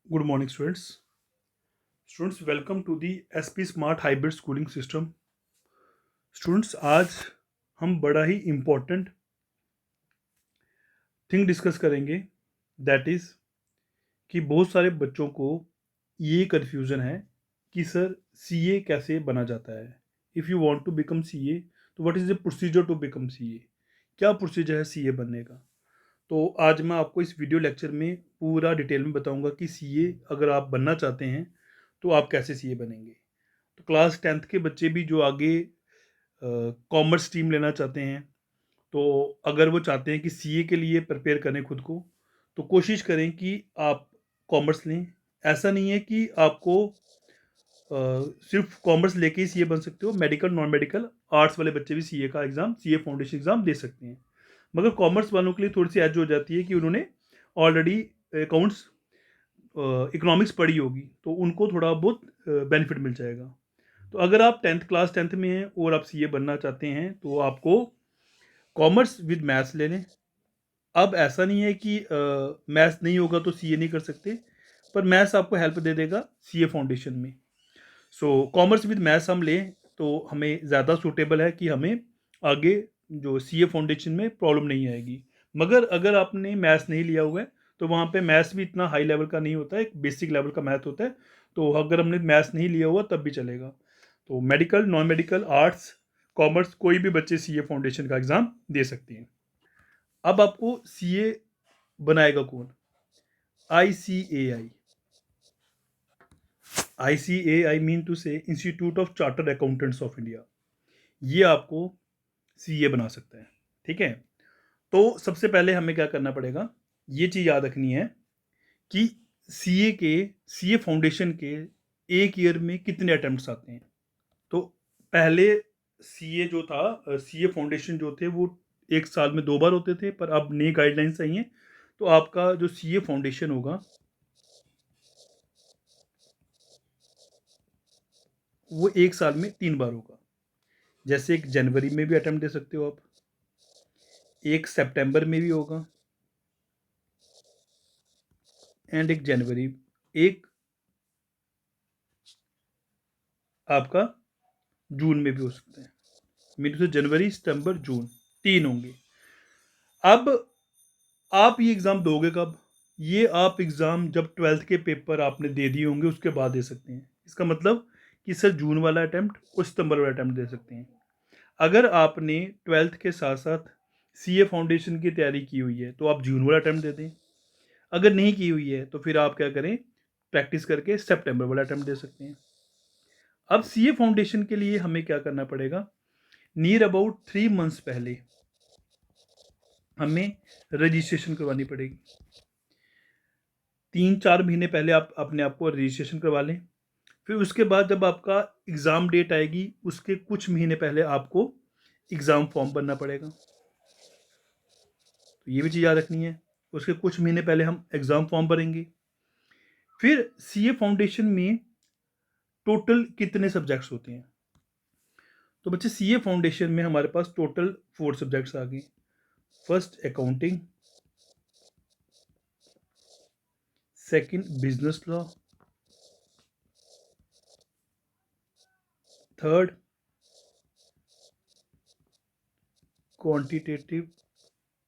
Good morning, students. Students, welcome to the SP Smart Hybrid Schooling System. Students, आज हम बड़ा ही important thing discuss करेंगे, that is कि बहुत सारे बच्चों को ये कन्फ्यूज़न है कि सर सीए कैसे बना जाता है। If you want to become CA, तो what is the procedure to become CA? क्या प्रोसीजर है सीए बनने का? तो आज मैं आपको इस वीडियो लेक्चर में पूरा डिटेल में बताऊंगा कि सीए अगर आप बनना चाहते हैं तो आप कैसे सीए बनेंगे। तो क्लास 10th के बच्चे भी जो आगे कॉमर्स स्ट्रीम लेना चाहते हैं, तो अगर वो चाहते हैं कि सीए के लिए प्रिपेयर करें खुद को, तो कोशिश करें कि आप कॉमर्स लें। ऐसा नहीं है कि आपको सिर्फ कॉमर्स लेके ही सीए बन सकते हो। मेडिकल, नॉन मेडिकल, आर्ट्स वाले बच्चे भी सीए का एग्ज़ाम, सीए फाउंडेशन एग्ज़ाम दे सकते हैं। मगर कॉमर्स वालों के लिए थोड़ी सी एज हो जाती है कि उन्होंने ऑलरेडी अकाउंट्स, इकोनॉमिक्स पढ़ी होगी, तो उनको थोड़ा बहुत बेनिफिट मिल जाएगा। तो अगर आप क्लास टेंथ में हैं और आप सीए बनना चाहते हैं, तो आपको कॉमर्स विद मैथ्स ले लें। अब ऐसा नहीं है कि मैथ्स नहीं होगा तो सीए नहीं कर सकते, पर मैथ्स आपको हेल्प दे देगा सीए फाउंडेशन में। सो कॉमर्स विद मैथ्स हम लें तो हमें ज़्यादा सूटेबल है कि हमें आगे जो सीए फाउंडेशन में प्रॉब्लम नहीं आएगी। मगर अगर आपने मैथ्स नहीं लिया हुआ है, तो वहाँ पे मैथ्स भी इतना हाई लेवल का नहीं होता है, एक बेसिक लेवल का मैथ होता है। तो अगर हमने मैथ्स नहीं लिया हुआ तब भी चलेगा। तो medical, non medical, arts, commerce, कोई भी बच्चे सीए फाउंडेशन का एग्ज़ाम दे सकते हैं। अब आपको सीए बनाएगा कौन? आईसीएआई। आईसीएआई मीन टू से institute of chartered accountants of India. ये आपको सीए बना सकता है। ठीक है। तो सबसे पहले हमें क्या करना पड़ेगा, ये चीज़ याद रखनी है कि सीए फाउंडेशन के एक ईयर में कितने अटेम्प्ट्स आते हैं। तो पहले सीए जो था, सीए फाउंडेशन जो थे वो एक साल में 2 बार होते थे, पर अब नई गाइडलाइंस आई हैं। तो आपका जो सीए फाउंडेशन होगा वो एक साल में 3 बार होगा। जैसे एक जनवरी में भी अटेम्प्ट दे सकते हो आप, एक सितंबर में भी होगा, एंड एक जनवरी, एक आपका जून में भी हो सकता है। मेरे से जनवरी, सितंबर, जून, 3 होंगे। अब आप ये एग्ज़ाम दोगे कब? ये आप एग्ज़ाम जब 12th के पेपर आपने दे दिए होंगे उसके बाद दे सकते हैं। इसका मतलब कि सर जून वाला अटैम्प्ट और सितंबर वाला अटैम्प्ट दे सकते हैं। अगर आपने 12th के साथ साथ सीए फाउंडेशन की तैयारी की हुई है तो आप जून वाला अटैम्प्ट दे दें। अगर नहीं की हुई है तो फिर आप क्या करें, प्रैक्टिस करके सितंबर वाला अटैम्प्ट दे सकते हैं। अब सीए फाउंडेशन के लिए हमें क्या करना पड़ेगा, नियर अबाउट 3 मंथ्स पहले हमें रजिस्ट्रेशन करवानी पड़ेगी। 3-4 महीने पहले आप अपने आप को रजिस्ट्रेशन करवा लें। फिर उसके बाद जब आपका एग्ज़ाम डेट आएगी उसके कुछ महीने पहले आपको एग्ज़ाम फॉर्म भरना पड़ेगा। तो ये भी चीज़ याद रखनी है, उसके कुछ महीने पहले हम एग्ज़ाम फॉर्म भरेंगे। फिर सीए फाउंडेशन में टोटल कितने सब्जेक्ट्स होते हैं? तो बच्चे सीए फाउंडेशन में हमारे पास टोटल 4 सब्जेक्ट्स आ गए। First accounting, second business law, third quantitative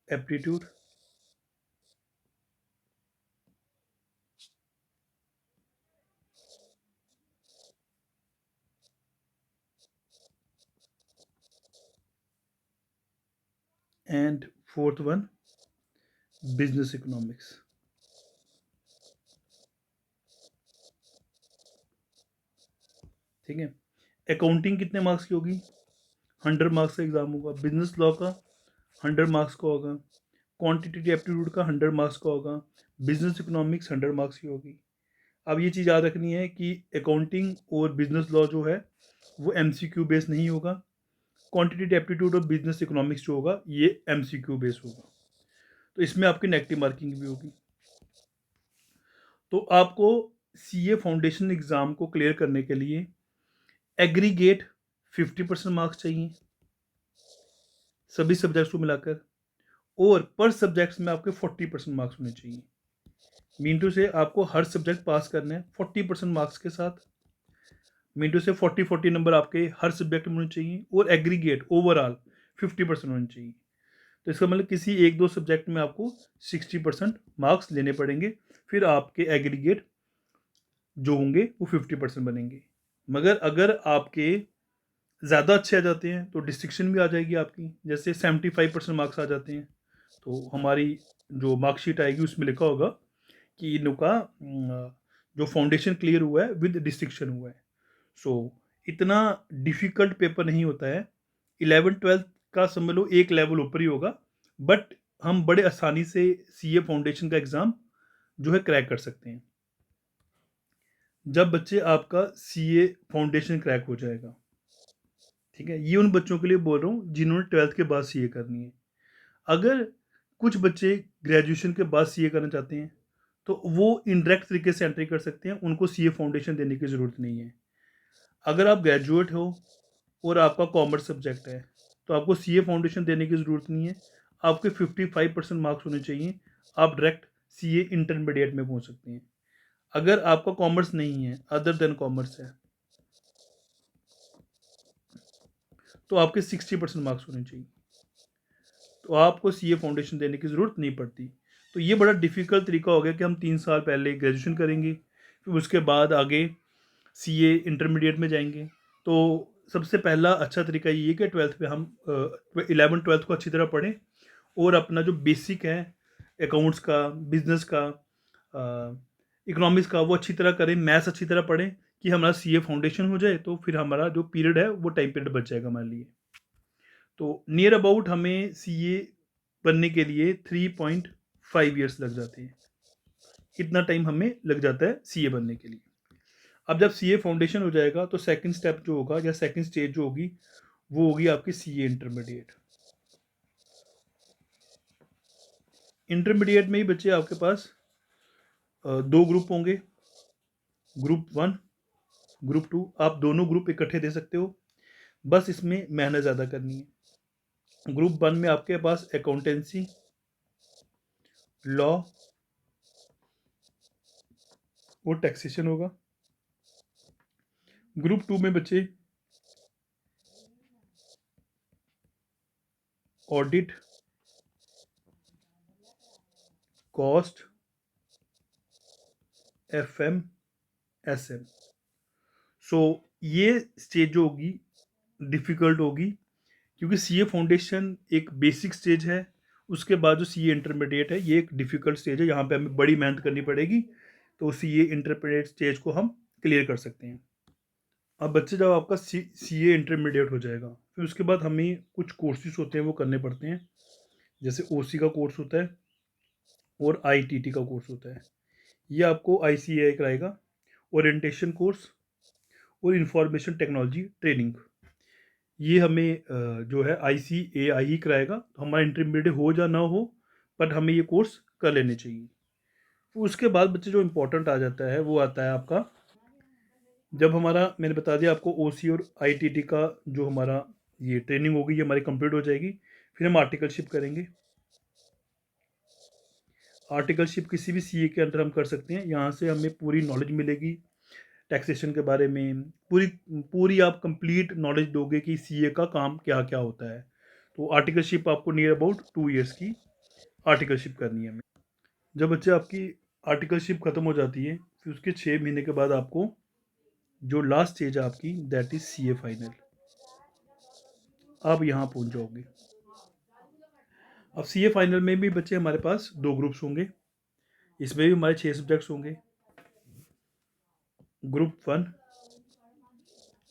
aptitude, and fourth one business economics. ठीक है। अकाउंटिंग कितने मार्क्स की होगी? 100 मार्क्स का एग्ज़ाम होगा। बिजनेस लॉ का 100 मार्क्स का होगा। क्वांटिटेटिव एप्टीट्यूड का 100 मार्क्स का होगा। बिजनेस इकोनॉमिक्स 100 मार्क्स की होगी। अब ये चीज़ याद रखनी है कि अकाउंटिंग और बिजनेस लॉ जो है वो एमसीक्यू बेस नहीं होगा। क्वांटिटेटिव एप्टीट्यूड और बिजनेस इकोनॉमिक्स जो होगा ये एमसीक्यू बेस होगा। तो इसमें आपकी नेगेटिव मार्किंग भी होगी। तो आपको सीए फाउंडेशन एग्ज़ाम को क्लियर करने के लिए एग्रीगेट 50% मार्क्स चाहिए सभी सब्जेक्ट्स को मिलाकर, और पर सब्जेक्ट्स में आपके 40% मार्क्स होने चाहिए। मीन टू से आपको हर सब्जेक्ट पास करने हैं 40% मार्क्स के साथ। मीन टू से 40 नंबर आपके हर सब्जेक्ट में होने चाहिए और एग्रीगेट ओवरऑल 50% होने चाहिए। तो इसका मतलब किसी एक दो सब्जेक्ट में आपको 60% मार्क्स लेने पड़ेंगे, फिर आपके एग्रीगेट जो होंगे वो 50% बनेंगे। मगर अगर आपके ज़्यादा अच्छे आ जाते हैं तो डिस्टिंक्शन भी आ जाएगी आपकी, जैसे 75% मार्क्स आ जाते हैं तो हमारी जो मार्कशीट आएगी उसमें लिखा होगा कि इनका जो फाउंडेशन क्लियर हुआ है विद डिस्टिंक्शन हुआ है। सो इतना डिफ़िकल्ट पेपर नहीं होता है। 11th-12th का समझ लो एक लेवल ऊपर ही होगा, बट हम बड़े आसानी से सीए फाउंडेशन का एग्ज़ाम जो है क्रैक कर सकते हैं। जब बच्चे आपका सीए फाउंडेशन क्रैक हो जाएगा, ठीक है? ये उन बच्चों के लिए बोल रहा हूँ जिन्होंने 12th के बाद सीए करनी है। अगर कुछ बच्चे ग्रेजुएशन के बाद सीए करना चाहते हैं, तो वो इनडायरेक्ट तरीके से एंट्री कर सकते हैं, उनको सीए फाउंडेशन देने की ज़रूरत नहीं है। अगर आप ग्रेजुएट हो और आपका कॉमर्स सब्जेक्ट है, तो आपको सीए फाउंडेशन देने की ज़रूरत नहीं है। आपके 55% मार्क्स होने चाहिए, आप डायरेक्ट सीए इंटरमीडिएट में पहुंच सकते हैं। अगर आपका कॉमर्स नहीं है, अदर देन कॉमर्स है, तो आपके 60% मार्क्स होने चाहिए, तो आपको सीए फाउंडेशन देने की ज़रूरत नहीं पड़ती। तो ये बड़ा डिफ़िकल्ट तरीका हो गया कि हम 3 साल पहले ग्रेजुएशन करेंगे, फिर उसके बाद आगे सीए इंटरमीडिएट में जाएंगे। तो सबसे पहला अच्छा तरीका ये है कि 12th में हम 11th-12th को अच्छी तरह पढ़ें और अपना जो बेसिक है अकाउंट्स का, बिजनेस का, इकोनॉमिक्स का, वो अच्छी तरह करें, मैथ्स अच्छी तरह पढ़ें कि हमारा सीए फाउंडेशन हो जाए, तो फिर हमारा जो पीरियड है वो टाइम पीरियड बच जाएगा हमारे लिए। तो नियर अबाउट हमें सीए बनने के लिए 3.5 ईयर्स लग जाते हैं। इतना टाइम हमें लग जाता है सीए बनने के लिए। अब जब सीए फाउंडेशन हो जाएगा तो सेकंड स्टेप जो होगा या सेकंड स्टेज जो होगी वो होगी आपकी सीए इंटरमीडिएट। इंटरमीडिएट में ही बच्चे आपके पास दो ग्रुप होंगे, ग्रुप 1, ग्रुप 2। आप दोनों ग्रुप इकट्ठे दे सकते हो, बस इसमें मेहनत ज़्यादा करनी है। ग्रुप 1 में आपके पास अकाउंटेंसी, लॉ और टैक्सेशन होगा। ग्रुप 2 में बच्चे ऑडिट, कॉस्ट, एफएम, एसएम। सो ये स्टेज जो होगी डिफ़िकल्ट होगी, क्योंकि सीए फाउंडेशन एक बेसिक स्टेज है, उसके बाद जो सीए इंटरमीडिएट है ये एक डिफ़िकल्ट स्टेज है, यहाँ पे हमें बड़ी मेहनत करनी पड़ेगी, तो सीए इंटरमीडिएट स्टेज को हम क्लियर कर सकते हैं। अब बच्चे जब आपका सीए इंटरमीडिएट हो जाएगा, फिर उसके बाद हमें कुछ कोर्सेज होते हैं वो करने पड़ते हैं, जैसे ओसी का कोर्स होता है और आईटीटी का कोर्स होता है। ये आपको आईसीएआई कराएगा, ओरिएंटेशन कोर्स और इंफॉर्मेशन टेक्नोलॉजी ट्रेनिंग। ये हमें जो है आईसीएआई ही कराएगा, तो हमारा इंटरमीडिएट हो या ना हो, बट हमें ये कोर्स कर लेने चाहिए। फिर उसके बाद बच्चे जो इम्पोर्टेंट आ जाता है वो आता है आपका, जब हमारा मैंने बता दिया आपको ओसी और आईटीटी का जो हमारा ये ट्रेनिंग होगी ये हमारी कंप्लीट हो जाएगी, फिर हम आर्टिकलशिप करेंगे। आर्टिकलशिप किसी भी सीए के अंडर हम कर सकते हैं, यहाँ से हमें पूरी नॉलेज मिलेगी टैक्सेशन के बारे में, पूरी पूरी आप कंप्लीट नॉलेज दोगे कि सीए का काम क्या क्या होता है। तो आर्टिकलशिप आपको नियर अबाउट 2 ईयर्स की आर्टिकलशिप करनी है हमें। जब बच्चे आपकी आर्टिकलशिप ख़त्म हो जाती है, फिर उसके 6 महीने के बाद आपको जो लास्ट स्टेज है आपकी दैट इज़ सीए फाइनल, आप यहाँ पहुँच जाओगे। अब सीए फाइनल में भी बच्चे हमारे पास दो ग्रुप्स होंगे, इसमें भी हमारे 6 सब्जेक्ट्स होंगे, ग्रुप 1,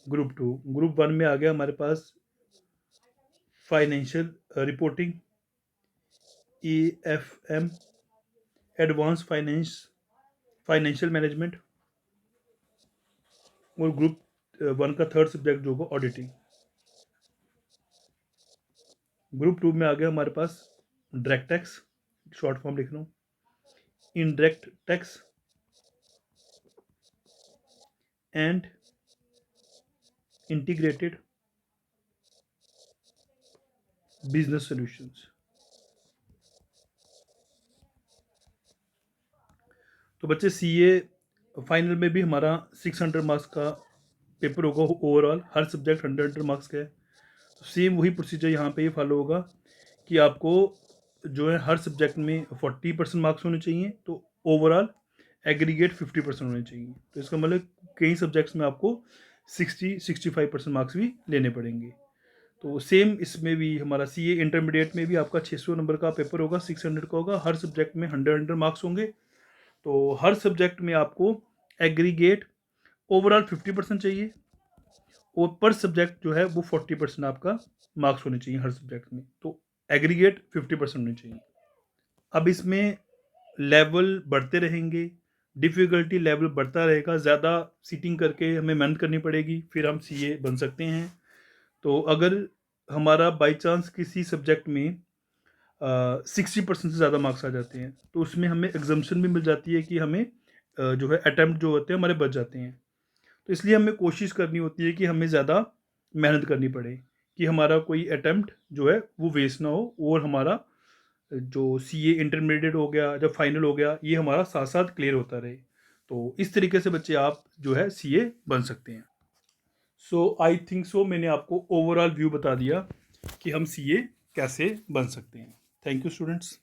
ग्रुप 2। ग्रुप 1 में आ गया हमारे पास financial reporting, AFM, advance financial management, और ग्रुप 1 का थर्ड सब्जेक्ट जो होगा ऑडिटिंग। ग्रुप 2 में आ गया हमारे पास डायरेक्ट टैक्स, शॉर्ट फॉर्म लिख रहा हूँ, indirect tax and integrated business solutions. तो बच्चे सीए फाइनल में भी हमारा 600 मार्क्स का पेपर होगा ओवरऑल, हर सब्जेक्ट 100 मार्क्स का है। तो सेम वही प्रोसीजर यहाँ पे ही फॉलो होगा कि आपको जो है हर सब्जेक्ट में 40% मार्क्स होने चाहिए, तो ओवरऑल एग्रीगेट 50% होने चाहिए। तो इसका मतलब कई सब्जेक्ट्स में आपको 60-65% मार्क्स भी लेने पड़ेंगे। तो सेम इसमें भी हमारा सीए इंटरमीडिएट में भी आपका 600 नंबर का पेपर होगा, 600 का होगा, हर सब्जेक्ट में 100 मार्क्स होंगे। तो हर सब्जेक्ट में आपको एग्रीगेट ओवरऑल 50% चाहिए, और पर सब्जेक्ट जो है वो 40% आपका मार्क्स होने चाहिए हर सब्जेक्ट में। तो एग्रीगेट 50% होने चाहिए। अब इसमें लेवल बढ़ते रहेंगे, डिफ़िकल्टी लेवल बढ़ता रहेगा, ज़्यादा सीटिंग करके हमें मेहनत करनी पड़ेगी, फिर हम सीए बन सकते हैं। तो अगर हमारा बाई चांस किसी सब्जेक्ट में 60% से ज़्यादा मार्क्स आ जाते हैं, तो उसमें हमें एग्जम्पशन भी मिल जाती है कि हमें जो है अटैम्प्ट जो होते हैं हमारे बच जाते हैं। तो इसलिए हमें कोशिश करनी होती है कि हमें ज़्यादा मेहनत करनी पड़े, कि हमारा कोई अटैम्प्ट जो है वो वेस्ट ना हो, और हमारा जो सीए इंटरमीडिएट हो गया, जब फाइनल हो गया, ये हमारा साथ साथ क्लियर होता रहे। तो इस तरीके से बच्चे आप जो है सीए बन सकते हैं। सो आई थिंक सो मैंने आपको ओवरऑल व्यू बता दिया कि हम सीए कैसे बन सकते हैं। Thank you students.